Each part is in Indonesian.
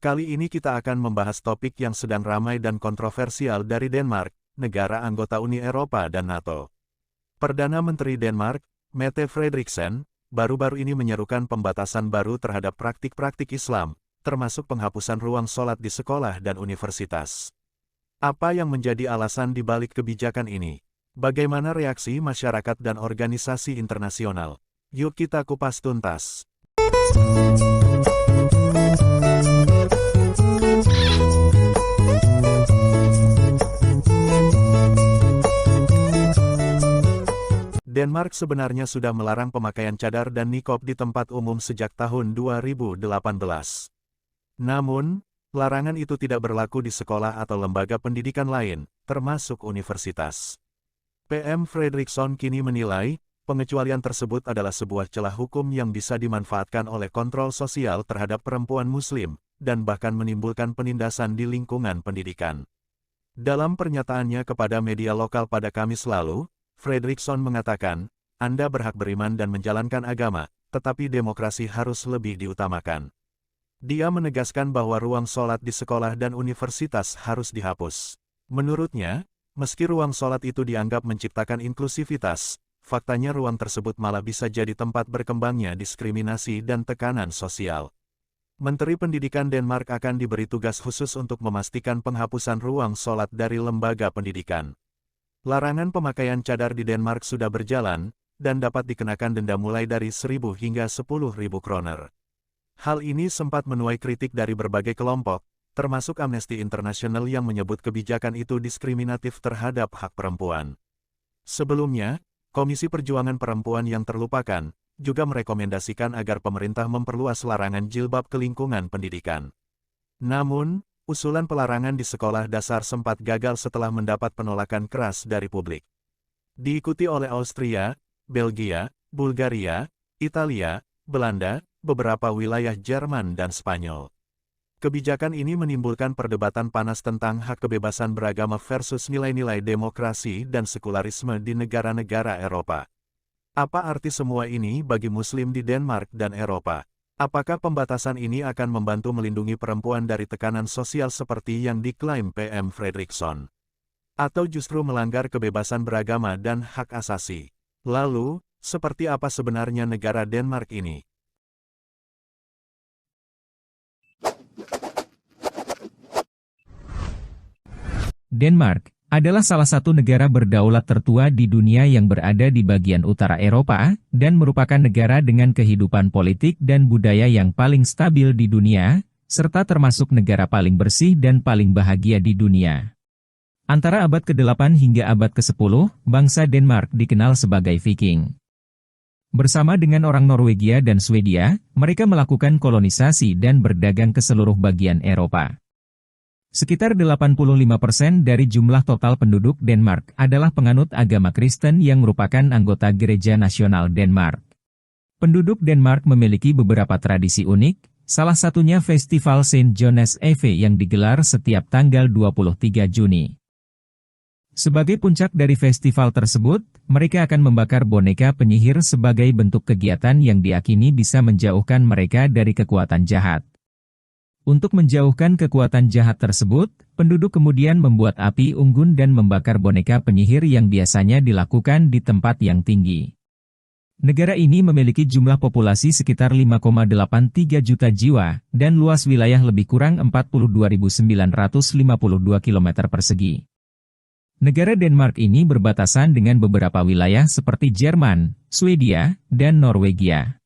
Kali ini kita akan membahas topik yang sedang ramai dan kontroversial dari Denmark, negara anggota Uni Eropa dan NATO. Perdana Menteri Denmark, Mette Frederiksen, baru-baru ini menyerukan pembatasan baru terhadap praktik-praktik Islam, termasuk penghapusan ruang sholat di sekolah dan universitas. Apa yang menjadi alasan di balik kebijakan ini? Bagaimana reaksi masyarakat dan organisasi internasional? Yuk kita kupas tuntas. Denmark sebenarnya sudah melarang pemakaian cadar dan niqab di tempat umum sejak tahun 2018. Namun, larangan itu tidak berlaku di sekolah atau lembaga pendidikan lain, termasuk universitas. PM Frederiksen kini menilai, pengecualian tersebut adalah sebuah celah hukum yang bisa dimanfaatkan oleh kontrol sosial terhadap perempuan Muslim, dan bahkan menimbulkan penindasan di lingkungan pendidikan. Dalam pernyataannya kepada media lokal pada Kamis lalu, Frederiksen mengatakan, Anda berhak beriman dan menjalankan agama, tetapi demokrasi harus lebih diutamakan. Dia menegaskan bahwa ruang sholat di sekolah dan universitas harus dihapus. Menurutnya, meski ruang sholat itu dianggap menciptakan inklusivitas, faktanya ruang tersebut malah bisa jadi tempat berkembangnya diskriminasi dan tekanan sosial. Menteri Pendidikan Denmark akan diberi tugas khusus untuk memastikan penghapusan ruang sholat dari lembaga pendidikan. Larangan pemakaian cadar di Denmark sudah berjalan, dan dapat dikenakan denda mulai dari 1.000 hingga 10.000 kroner. Hal ini sempat menuai kritik dari berbagai kelompok, termasuk Amnesty International yang menyebut kebijakan itu diskriminatif terhadap hak perempuan. Sebelumnya, Komisi Perjuangan Perempuan yang Terlupakan juga merekomendasikan agar pemerintah memperluas larangan jilbab ke lingkungan pendidikan. Namun, usulan pelarangan di sekolah dasar sempat gagal setelah mendapat penolakan keras dari publik. Diikuti oleh Austria, Belgia, Bulgaria, Italia, Belanda, beberapa wilayah Jerman dan Spanyol. Kebijakan ini menimbulkan perdebatan panas tentang hak kebebasan beragama versus nilai-nilai demokrasi dan sekularisme di negara-negara Eropa. Apa arti semua ini bagi Muslim di Denmark dan Eropa? Apakah pembatasan ini akan membantu melindungi perempuan dari tekanan sosial seperti yang diklaim PM Frederiksen? Atau justru melanggar kebebasan beragama dan hak asasi? Lalu, seperti apa sebenarnya negara Denmark ini? Denmark adalah salah satu negara berdaulat tertua di dunia yang berada di bagian utara Eropa, dan merupakan negara dengan kehidupan politik dan budaya yang paling stabil di dunia, serta termasuk negara paling bersih dan paling bahagia di dunia. Antara abad ke-8 hingga abad ke-10, bangsa Denmark dikenal sebagai Viking. Bersama dengan orang Norwegia dan Swedia, mereka melakukan kolonisasi dan berdagang ke seluruh bagian Eropa. Sekitar 85% dari jumlah total penduduk Denmark adalah penganut agama Kristen yang merupakan anggota Gereja Nasional Denmark. Penduduk Denmark memiliki beberapa tradisi unik, salah satunya Festival Saint John's Eve yang digelar setiap tanggal 23 Juni. Sebagai puncak dari festival tersebut, mereka akan membakar boneka penyihir sebagai bentuk kegiatan yang diakini bisa menjauhkan mereka dari kekuatan jahat. Untuk menjauhkan kekuatan jahat tersebut, penduduk kemudian membuat api unggun dan membakar boneka penyihir yang biasanya dilakukan di tempat yang tinggi. Negara ini memiliki jumlah populasi sekitar 5,83 juta jiwa, dan luas wilayah lebih kurang 42.952 km persegi. Negara Denmark ini berbatasan dengan beberapa wilayah seperti Jerman, Swedia, dan Norwegia.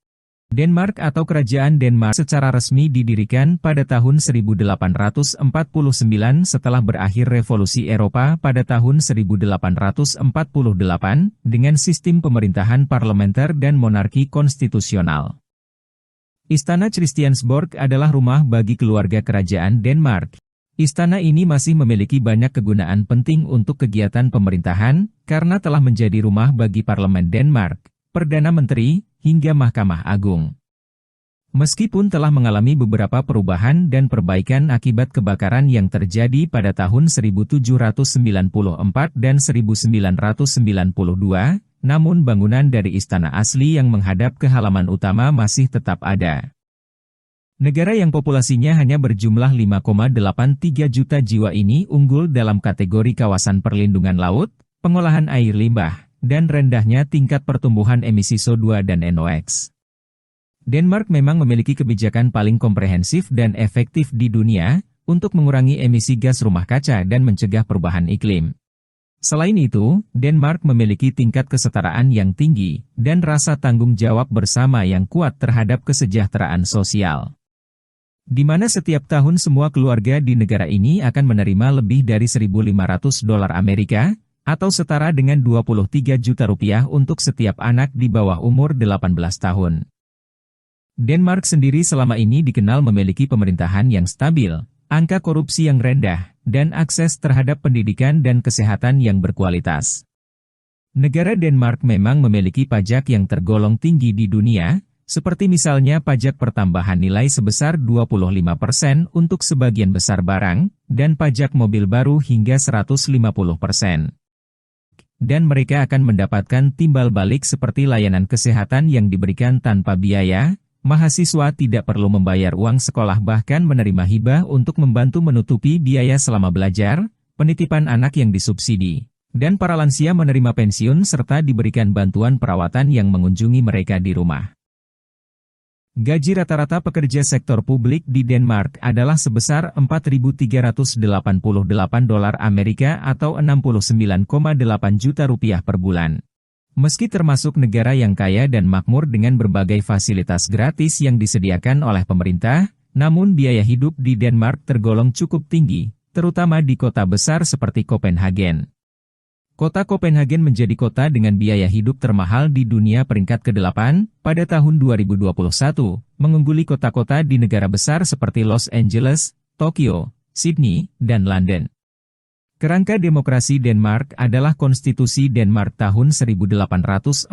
Denmark atau Kerajaan Denmark secara resmi didirikan pada tahun 1849 setelah berakhir Revolusi Eropa pada tahun 1848 dengan sistem pemerintahan parlementer dan monarki konstitusional. Istana Christiansborg adalah rumah bagi keluarga kerajaan Denmark. Istana ini masih memiliki banyak kegunaan penting untuk kegiatan pemerintahan karena telah menjadi rumah bagi Parlemen Denmark, Perdana Menteri, hingga Mahkamah Agung. Meskipun telah mengalami beberapa perubahan dan perbaikan akibat kebakaran yang terjadi pada tahun 1794 dan 1992, namun bangunan dari istana asli yang menghadap ke halaman utama masih tetap ada. Negara yang populasinya hanya berjumlah 5,83 juta jiwa ini unggul dalam kategori kawasan perlindungan laut, pengolahan air limbah, dan rendahnya tingkat pertumbuhan emisi CO2 dan NOx. Denmark memang memiliki kebijakan paling komprehensif dan efektif di dunia untuk mengurangi emisi gas rumah kaca dan mencegah perubahan iklim. Selain itu, Denmark memiliki tingkat kesetaraan yang tinggi dan rasa tanggung jawab bersama yang kuat terhadap kesejahteraan sosial, di mana setiap tahun semua keluarga di negara ini akan menerima lebih dari $1.500 Amerika, atau setara dengan 23 juta rupiah untuk setiap anak di bawah umur 18 tahun. Denmark sendiri selama ini dikenal memiliki pemerintahan yang stabil, angka korupsi yang rendah, dan akses terhadap pendidikan dan kesehatan yang berkualitas. Negara Denmark memang memiliki pajak yang tergolong tinggi di dunia, seperti misalnya pajak pertambahan nilai sebesar 25% untuk sebagian besar barang, dan pajak mobil baru hingga 150%. Dan mereka akan mendapatkan timbal balik seperti layanan kesehatan yang diberikan tanpa biaya, mahasiswa tidak perlu membayar uang sekolah bahkan menerima hibah untuk membantu menutupi biaya selama belajar, penitipan anak yang disubsidi, dan para lansia menerima pensiun serta diberikan bantuan perawatan yang mengunjungi mereka di rumah. Gaji rata-rata pekerja sektor publik di Denmark adalah sebesar $4.388 Amerika atau 69,8 juta rupiah per bulan. Meski termasuk negara yang kaya dan makmur dengan berbagai fasilitas gratis yang disediakan oleh pemerintah, namun biaya hidup di Denmark tergolong cukup tinggi, terutama di kota besar seperti Copenhagen. Kota Copenhagen menjadi kota dengan biaya hidup termahal di dunia peringkat ke-8 pada tahun 2021, mengungguli kota-kota di negara besar seperti Los Angeles, Tokyo, Sydney, dan London. Kerangka demokrasi Denmark adalah Konstitusi Denmark tahun 1849,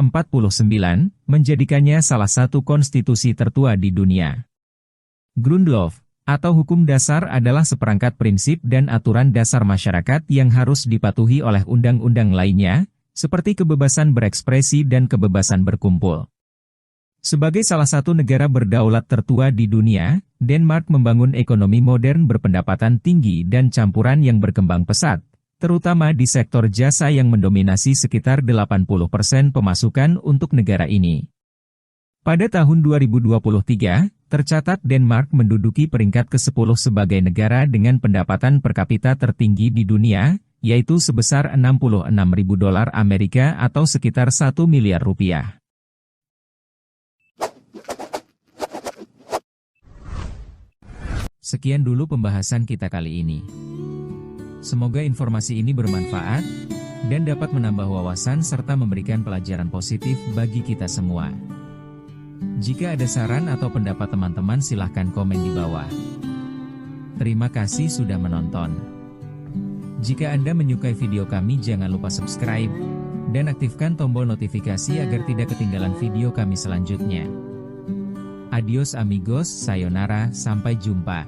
menjadikannya salah satu konstitusi tertua di dunia. Grundlov atau hukum dasar adalah seperangkat prinsip dan aturan dasar masyarakat yang harus dipatuhi oleh undang-undang lainnya, seperti kebebasan berekspresi dan kebebasan berkumpul. Sebagai salah satu negara berdaulat tertua di dunia, Denmark membangun ekonomi modern berpendapatan tinggi dan campuran yang berkembang pesat, terutama di sektor jasa yang mendominasi sekitar 80% pemasukan untuk negara ini. Pada tahun 2023, tercatat Denmark menduduki peringkat ke-10 sebagai negara dengan pendapatan per kapita tertinggi di dunia, yaitu sebesar $66.000 Amerika atau sekitar 1 miliar rupiah. Sekian dulu pembahasan kita kali ini. Semoga informasi ini bermanfaat dan dapat menambah wawasan serta memberikan pelajaran positif bagi kita semua. Jika ada saran atau pendapat teman-teman silahkan komen di bawah. Terima kasih sudah menonton. Jika Anda menyukai video kami jangan lupa subscribe dan aktifkan tombol notifikasi agar tidak ketinggalan video kami selanjutnya. Adios amigos, sayonara, sampai jumpa.